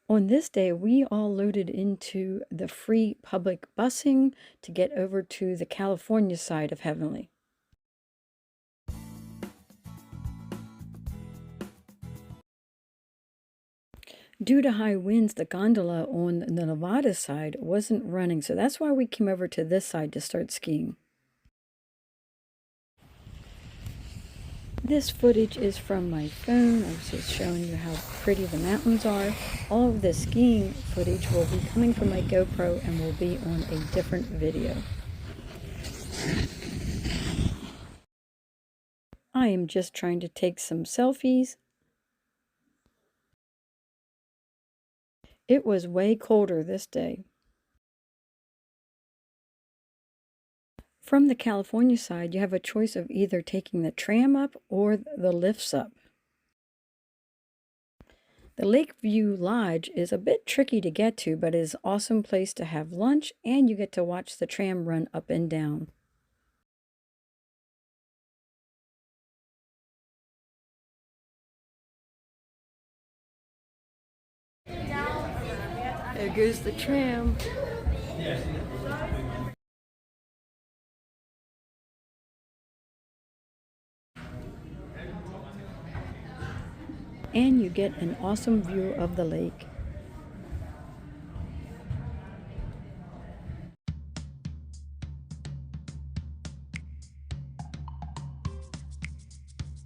On this day, we all loaded into the free public busing to get over to the California side of Heavenly. Due to high winds, the gondola on the Nevada side wasn't running, so that's why we came over to this side to start skiing. This footage is from my phone. I was just showing you how pretty the mountains are. All of the skiing footage will be coming from my GoPro and will be on a different video. I am just trying to take some selfies. It was way colder this day. From the California side, you have a choice of either taking the tram up or the lifts up. The Lakeview Lodge is a bit tricky to get to, but it is an awesome place to have lunch, and you get to watch the tram run up and down. There goes the tram. And you get an awesome view of the lake.